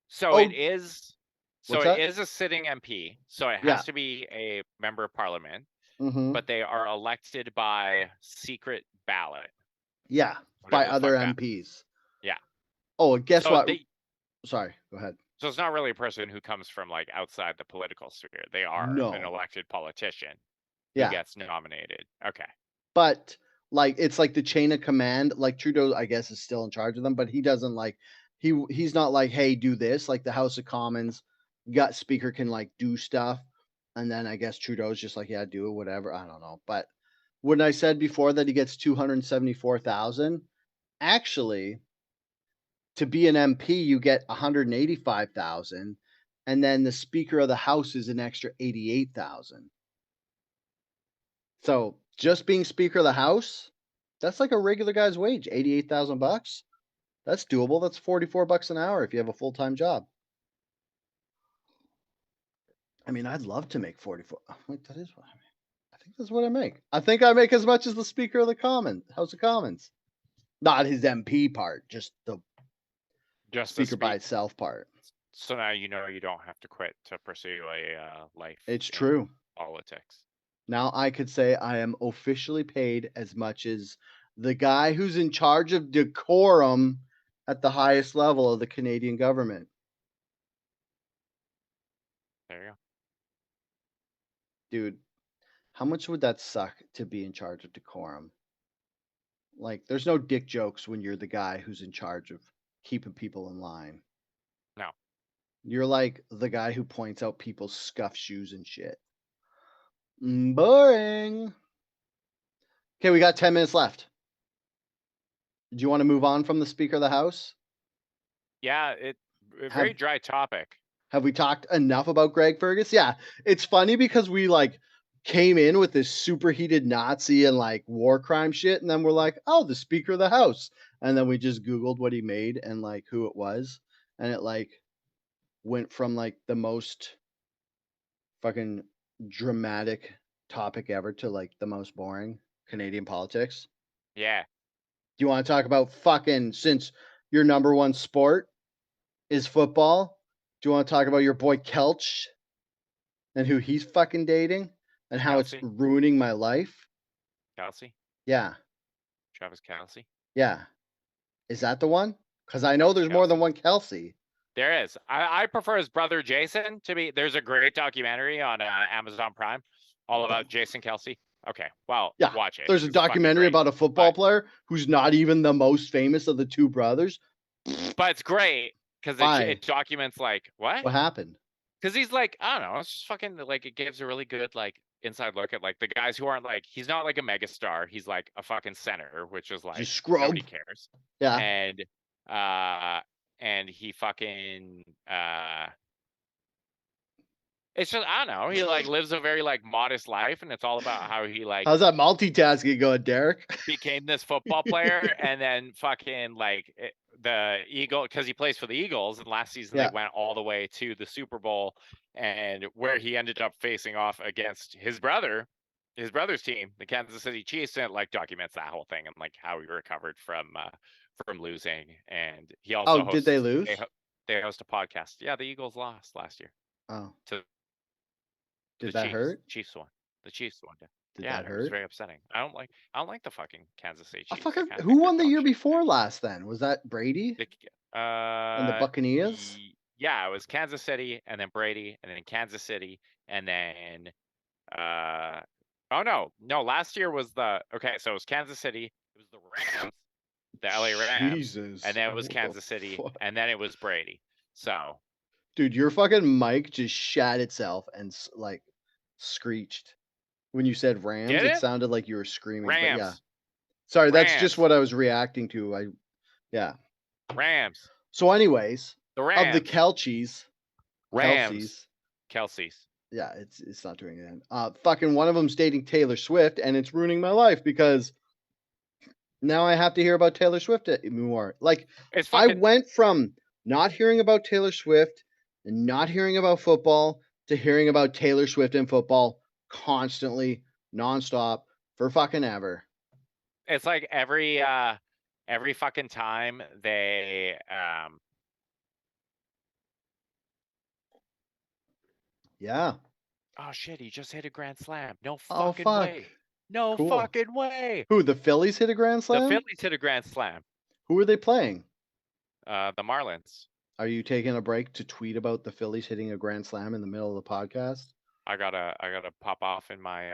So it is. So What's it that? is a sitting MP. So it Yeah. has to be a member of parliament. Mhm. But they are elected by secret ballot. Yeah, Whatever by the other fuck that- MPs. Yeah. Oh, and guess So what? they- Sorry, go ahead. So it's not really a person who comes from like outside the political sphere. They are No. an elected politician Yeah. who gets nominated. Okay. But like it's like the chain of command. Like Trudeau, I guess, is still in charge of them, but he doesn't like he's not like, hey, do this. Like the House of Commons, gut speaker can like do stuff, and then I guess Trudeau's just like, yeah, do it, whatever. I don't know. But when I said before that he gets 274,000, actually, to be an MP, you get 185,000, and then the Speaker of the House is an extra 88,000. So just being Speaker of the House, that's like a regular guy's wage, 88,000 bucks. That's doable. That's 44 bucks an hour if you have a full-time job. I mean, I'd love to make 44. Wait, that is what I make. I think that's what I make. I think I make as much as the Speaker of the House of Commons. Not his MP part, just the Speaker by itself part. So now you know you don't have to quit to pursue a life. It's true. Politics. Now I could say I am officially paid as much as the guy who's in charge of decorum at the highest level of the Canadian government. There you go. Dude, how much would that suck to be in charge of decorum? Like, there's no dick jokes when you're the guy who's in charge of keeping people in line. No. You're like the guy who points out people's scuffed shoes and shit. Boring. Okay, we got 10 minutes left. Do you want to move on from the Speaker of the House? Yeah, a very dry topic. Have we talked enough about Greg Fergus? Yeah, it's funny because we like came in with this superheated Nazi and like war crime shit, and then we're like, oh, the Speaker of the House, and then we just Googled what he made and like who it was, and it like went from like the most fucking dramatic topic ever to like the most boring Canadian politics. Yeah. Do you want to talk about fucking, since your number one sport is football? Do you want to talk about your boy Kelce and who he's fucking dating and how it's ruining my life? Kelce? Yeah. Travis Kelce? Yeah. Is that the one? Because I know there's more than one Kelce. There is. I prefer his brother Jason to be. There's a great documentary on Amazon Prime all about Jason Kelce. Okay, well, yeah, watch it. There's a documentary about a football player who's not even the most famous of the two brothers. But it's great because it documents like what happened. Because he's like, I don't know, it's just fucking like it gives a really good like inside look at like the guys who aren't like, he's not like a megastar. He's like a fucking center, which is like just scrub. Nobody cares. Yeah, and he fucking it's just, I don't know, he like lives a very like modest life, and it's all about how he like, how's that multitasking going, Derek? Became this football player and then fucking like the Eagle, because he plays for the Eagles, and last season they went all the way to the Super Bowl, and where he ended up facing off against his brother's team, the Kansas City Chiefs, and it like documents that whole thing and like how he recovered from losing. And he also did they lose? They host a podcast. Yeah, the Eagles lost last year. Did that hurt? Chiefs won. The Chiefs won. Did that hurt? It was very upsetting. I don't like the fucking Kansas City Chiefs. Who won the year before last then? Was that Brady? And the Buccaneers? Yeah, it was Kansas City and then Brady and then Kansas City and then no, last year was so it was Kansas City, it was the Rams, the LA Rams. Jesus. And then it was Kansas City, and then it was Brady. So dude, your fucking mic just shat itself and like screeched when you said Rams. It sounded like you were screaming. Rams. But yeah, sorry, that's just what I was reacting to. Rams. So, anyways, the Rams of the Kelces, Kelce's. Yeah, it's not doing it. Fucking one of them's dating Taylor Swift, and it's ruining my life because now I have to hear about Taylor Swift more. Like, It's I fucking. went from not hearing about Taylor Swift and not hearing about football to hearing about Taylor Swift and football constantly, nonstop, for fucking ever. It's like every fucking time they Yeah. oh shit, he just hit a grand slam. No Oh, fucking fuck. way. No Cool. fucking way. Who, the Phillies hit a grand The slam? Phillies hit a grand slam. Who are they playing? The Marlins. Are you taking a break to tweet about the Phillies hitting a grand slam in the middle of the podcast? I gotta pop off in my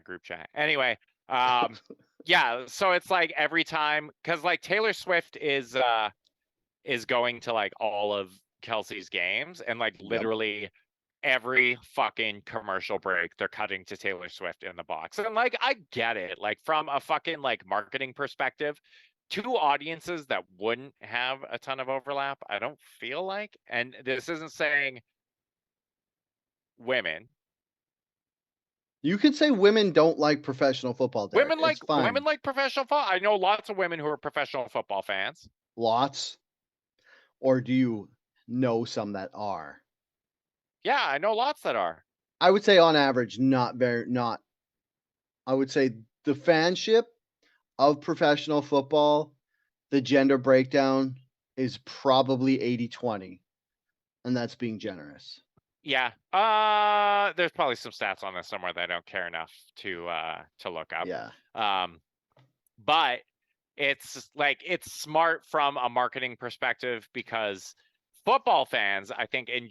group chat. Anyway, yeah, so it's like every time, because like Taylor Swift is going to like all of Kelsey's games, and like Yep. literally every fucking commercial break they're cutting to Taylor Swift in the box. And like I get it, like from a fucking like marketing perspective, two audiences that wouldn't have a ton of overlap, I don't feel like. And this isn't saying women. You could say women don't like professional football, Derek. Women like It's fine. professional football. I know lots of women who are professional football fans. Lots. Or do you know some that are? Yeah, I know lots that are. I would say on average, not. I would say the fanship of professional football, the gender breakdown is probably 80-20, and that's being generous. Yeah. There's probably some stats on this somewhere that I don't care enough to look up. Yeah. But it's like it's smart from a marketing perspective, because football fans, I think in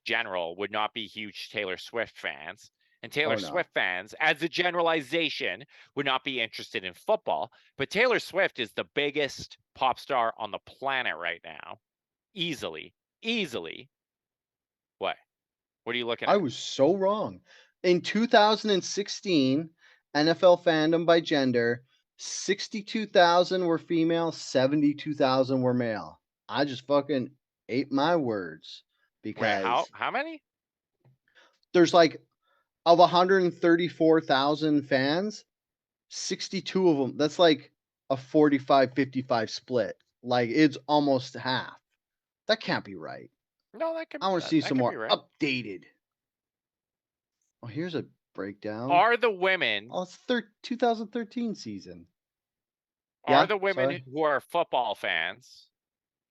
general, would not be huge Taylor Swift fans. And Taylor Swift fans, as a generalization, would not be interested in football. But Taylor Swift is the biggest pop star on the planet right now. Easily. What? What are you looking at? I was so wrong. In 2016, NFL fandom by gender, 62,000 were female, 72,000 were male. I just fucking ate my words Wait, because how many? there's like of 134,000 fans, 62 of them. That's like a 45-55 split. Like it's almost half. That can't be right. No, that could I want to see that some could more be right. updated. Oh, here's a breakdown. Are the women Oh, it's 2013 season. are Yeah, the women sorry. who are football fans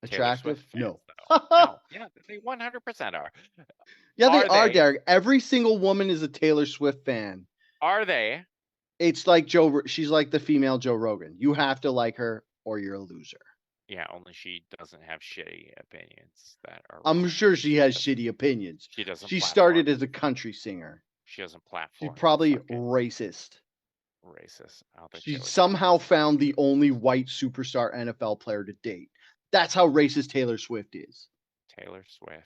Taylor Attractive? Swift fans, No. though? No, yeah, they 100% are. Yeah, they Are are, they? Derek. Every single woman is a Taylor Swift fan. Are they? It's like she's like the female Joe Rogan. You have to like her or you're a loser. Yeah, only she doesn't have shitty opinions that are I'm wrong. sure she has shitty opinions. She doesn't She platform. started as a country singer. She doesn't She's platform. probably fucking racist. racist. I don't think She Taylor somehow Swift is. found the only white superstar NFL player to date. That's how racist Taylor Swift is. Taylor Swift.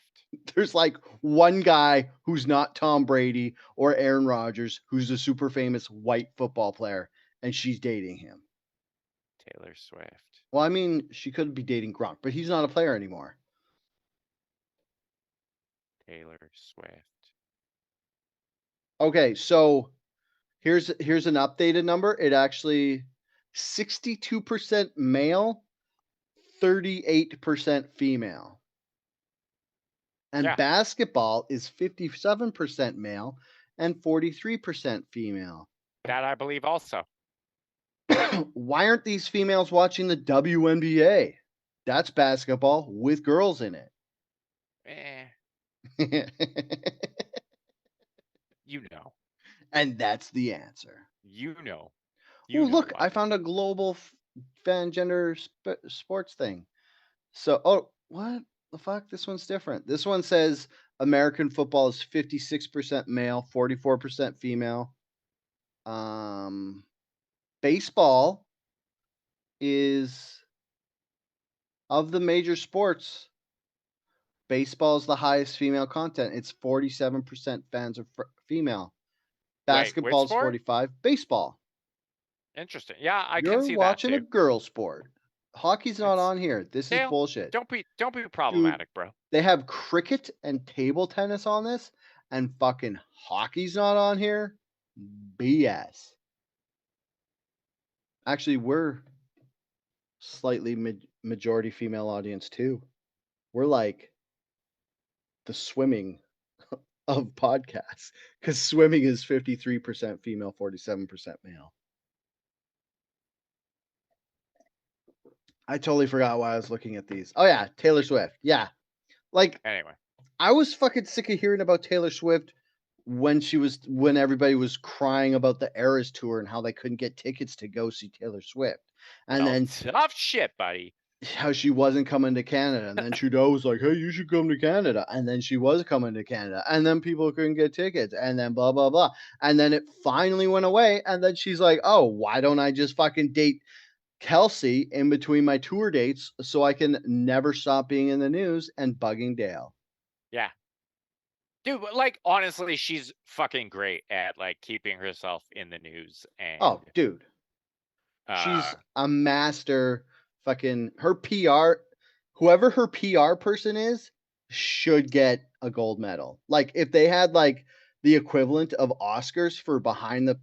There's like one guy who's not Tom Brady or Aaron Rodgers who's a super famous white football player, and she's dating him. Taylor Swift. Well, I mean, she could be dating Gronk, but he's not a player anymore. Taylor Swift. Okay, so here's an updated number. It actually 62% male, 38% female. And Yeah. basketball is 57% male and 43% female. That I believe also. Why aren't these females watching the WNBA? That's basketball with girls in it. You know. And that's the answer. You know. Oh, look, I found a global fan gender sports thing. So, oh, what the fuck? This one's different. This one says American football is 56% male, 44% female. Baseball is of the major sports. Baseball is the highest female content. It's 47% fans are female. Basketball is 45. Baseball. Interesting. Yeah, I You're can see that watching too. a girl sport. Hockey's not It's on here. This is Dale. bullshit. Don't be Dude, problematic, bro. they have cricket and table tennis on this, and fucking hockey's not on here? BS. Actually, we're slightly majority female audience too. We're like the swimming of podcasts because swimming is 53% female, 47% male. I totally forgot why I was looking at these. Oh yeah, Taylor Swift. Yeah. Like Anyway, I was fucking sick of hearing about Taylor Swift when everybody was crying about the Eras tour and how they couldn't get tickets to go see Taylor Swift. And oh, then tough shit, buddy. how she wasn't coming to Canada. And then Trudeau was like, hey, you should come to Canada. And then she was coming to Canada. And then people couldn't get tickets. And then blah, blah, blah. And then it finally went away. And then she's like, oh, why don't I just fucking date Kelsey in between my tour dates so I can never stop being in the news and bugging Dale? Yeah. Dude, but like honestly, she's fucking great at like keeping herself in the news and Oh, dude. uh She's a master fucking her PR, whoever her PR person is, should get a gold medal. Like if they had like the equivalent of Oscars for behind the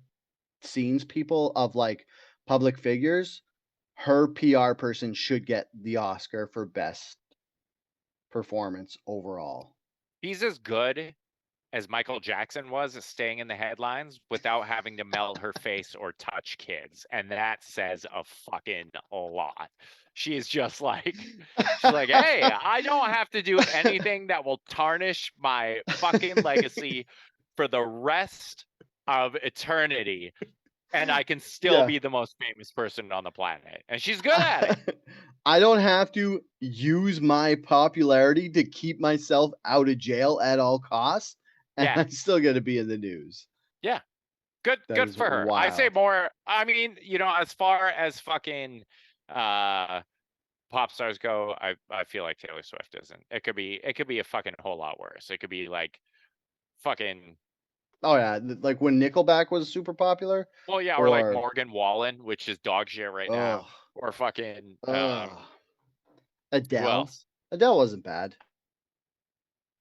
scenes people of like public figures, her PR person should get the Oscar for best performance overall. he's as good as Michael Jackson was at staying in the headlines without having to melt her face or touch kids. And that says a fucking lot. She is just like, she's like, hey, I don't have to do anything that will tarnish my fucking legacy for the rest of eternity. And I can still Yeah. be the most famous person on the planet. And she's good at it. I don't have to use my popularity to keep myself out of jail at all costs, and Yeah. I'm still going to be in the news. Yeah. Good That good is for her. I say wild. more, I mean, you know, as far as fucking pop stars go, I feel like Taylor Swift isn't. It could be a fucking whole lot worse. It could be like fucking Oh yeah, like when Nickelback was super popular, well, yeah, or like or Morgan Wallen, which is dog shit right ugh, now, or fucking ugh, who Adele. else? Adele wasn't bad.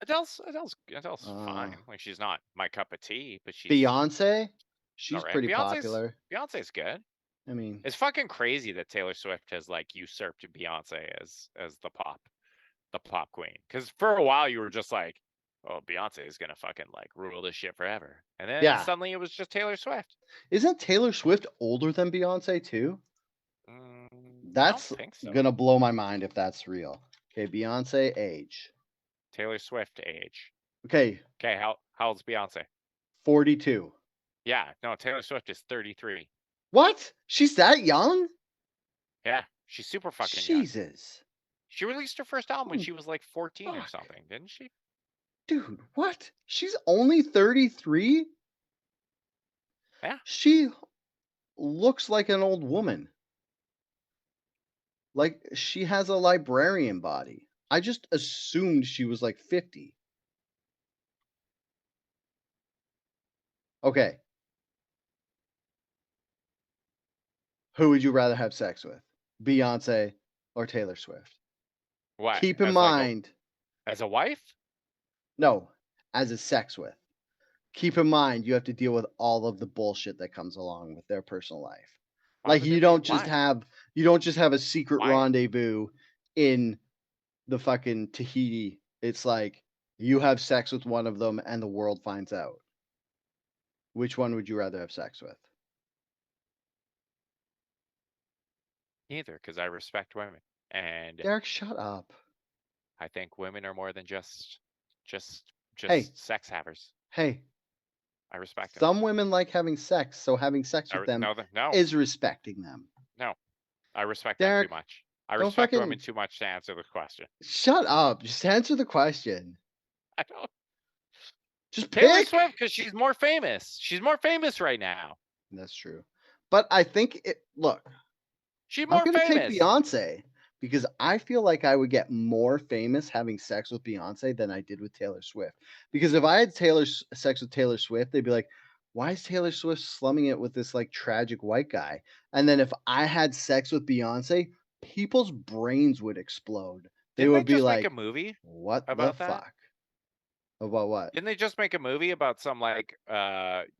Adele's Uh, fine. Like she's not my cup of tea, but she's Beyonce, all she's right. pretty popular. Beyonce's good. I mean, It's fucking crazy that Taylor Swift has like usurped Beyonce as the pop queen. Because for a while you were just like, oh, Beyonce is gonna fucking like rule this shit forever, and then yeah. suddenly it was just Taylor Swift. Isn't Taylor Swift older than Beyonce too? I don't That's think so. gonna blow my mind if that's real. Okay, Beyonce age. Taylor Swift age. Okay, Okay, how old's Beyonce? 42. Yeah, no, Taylor Swift is 33. What? She's that young? Yeah, she's super fucking young. Jesus. She released her first album when Holy she was like 14 or fuck. something, didn't she? Dude, what? She's only 33? Yeah. She looks like an old woman. Like she has a librarian body. I just assumed she was like 50. Okay. Who would you rather have sex with? Beyonce or Taylor Swift? What? Keep in mind, As a wife? no, as a sex with. Keep in mind, you have to deal with all of the bullshit that comes along with their personal life. Why Like would there be why? you don't just have a secret Why? rendezvous in the fucking Tahiti. It's like you have sex with one of them and the world finds out. Which one would you rather have sex with? Neither, because I respect women. And Derek, shut up. I think women are more than just Hey, sex havers. hey, I respect them. some women like having sex, so having sex with them No, is respecting them. no. I respect them too Derek, much. I don't respect women fucking too much to answer this question. shut up. Just answer the question. I don't. Just Taylor pick. Swift, because she's more famous. She's more famous right now. That's true. But I think look, She's I'm more gonna take famous. Beyonce because I feel like I would get more famous having sex with Beyonce than I did with Taylor Swift. Because if I had sex with Taylor Swift, they'd be like, "Why is Taylor Swift slumming it with this like tragic white guy?" And then if I had sex with Beyonce, people's brains would explode. They Didn't they would be just make a like, movie "What the about that? fuck? About what?" Didn't they just make a movie about some like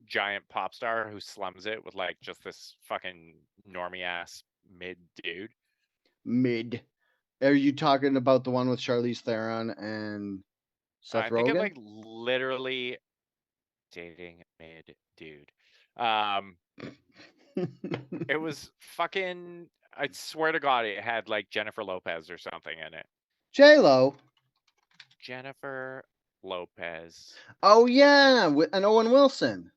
giant pop star who slums it with like just this fucking normie ass mid dude? Mid. Are you talking about the one with Charlize Theron and Seth I think it Rogen? like literally dating mid dude. Um, it was fucking. I swear to God, it had like Jennifer Lopez or something in it. J-Lo. Jennifer Lopez. Oh yeah, and Owen Wilson.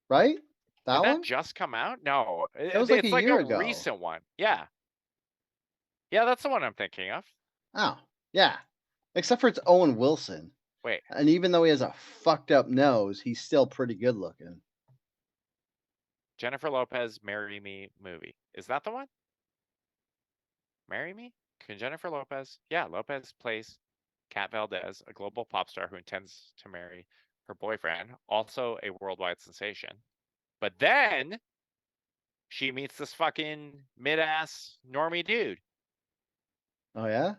Right? Did That that one? just come out? No, That was like a it's like year a ago. recent one. Yeah, yeah, that's the one I'm thinking of. Oh, yeah. Except for it's Owen Wilson. Wait, And even though he has a fucked up nose, he's still pretty good looking. Jennifer Lopez, Marry Me movie. Is that the one? Marry Me? Can Jennifer Lopez? Yeah, Lopez plays Kat Valdez, a global pop star who intends to marry her boyfriend, also a worldwide sensation. But then she meets this fucking mid-ass normie dude, Oh yeah?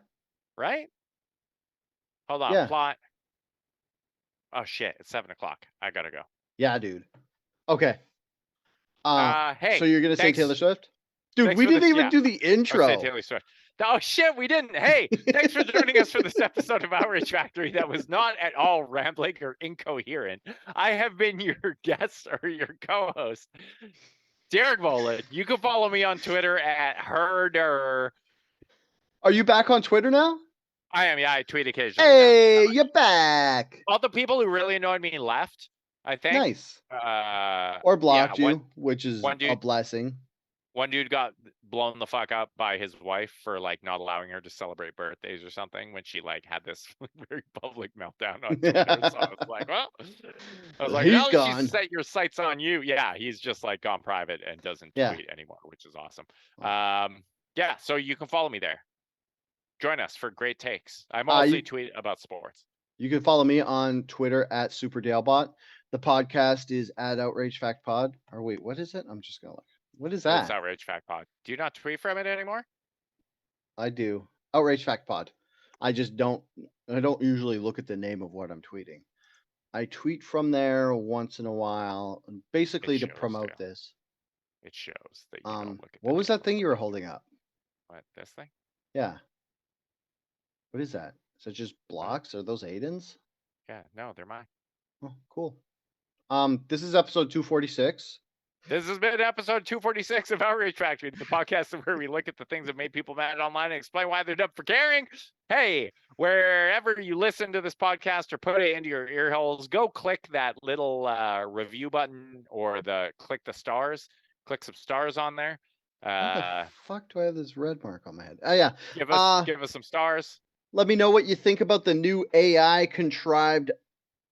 right? Hold on, Yeah. plot. Oh shit, it's 7:00. I gotta go. Yeah, dude. Okay. So Hey, you're gonna say Taylor thanks. Swift? Dude, Thanks we for didn't this. even Yeah, do the I would say intro. Taylor Swift. Oh shit, we didn't. Hey, thanks for joining us for this episode of Outrage Factory that was not at all rambling or incoherent. I have been your guest or your co-host, Derek Volan. You can follow me on Twitter at herder. Are you back on Twitter now? I am. Yeah, I tweet occasionally now. Hey, you're back. All the people who really annoyed me left. I think. Nice. Or Yeah, blocked you, which is one a dude blessing. one dude got blown the fuck up by his wife for like not allowing her to celebrate birthdays or something when she like had this very public meltdown on Twitter. So I was like, well, He's now that she's gone. set your sights on you, yeah, he's just like gone private and doesn't Yeah. tweet anymore, which is awesome. Yeah, so you can follow me there. Join us for great takes. I mostly tweet about sports. You can follow me on Twitter at SuperDaleBot. The podcast is at OutrageFactPod. Or wait, what is it? I'm just gonna look. What is It's that? Outrage Fact Pod. Do you not tweet from it anymore? I do. OutrageFactPod. I just don't. I don't usually look at the name of what I'm tweeting. I tweet from there once in a while, basically to promote this. It shows that you don't look at. What was that thing you were holding up? What, this thing? Yeah. What is that? Is it just blocks? Are those Aiden's? Yeah, no, they're mine. Oh, cool. This is episode 246. This has been episode 246 of Outrage Factory, the podcast where we look at the things that made people mad online and explain why they're dumb for caring. Hey, wherever you listen to this podcast or put it into your ear holes, go click that little review button or click the stars. Click some stars on there. How the fuck do I have this red mark on my head? Oh yeah. Give us some stars. Let me know what you think about the new AI contrived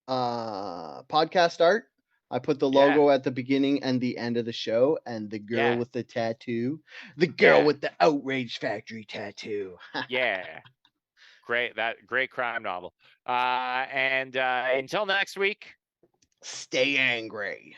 podcast art. I put the logo at the beginning and the end of the show, and the girl with the tattoo. The girl with the Outrage Factory tattoo. Yeah. Great crime novel. And until next week, stay angry.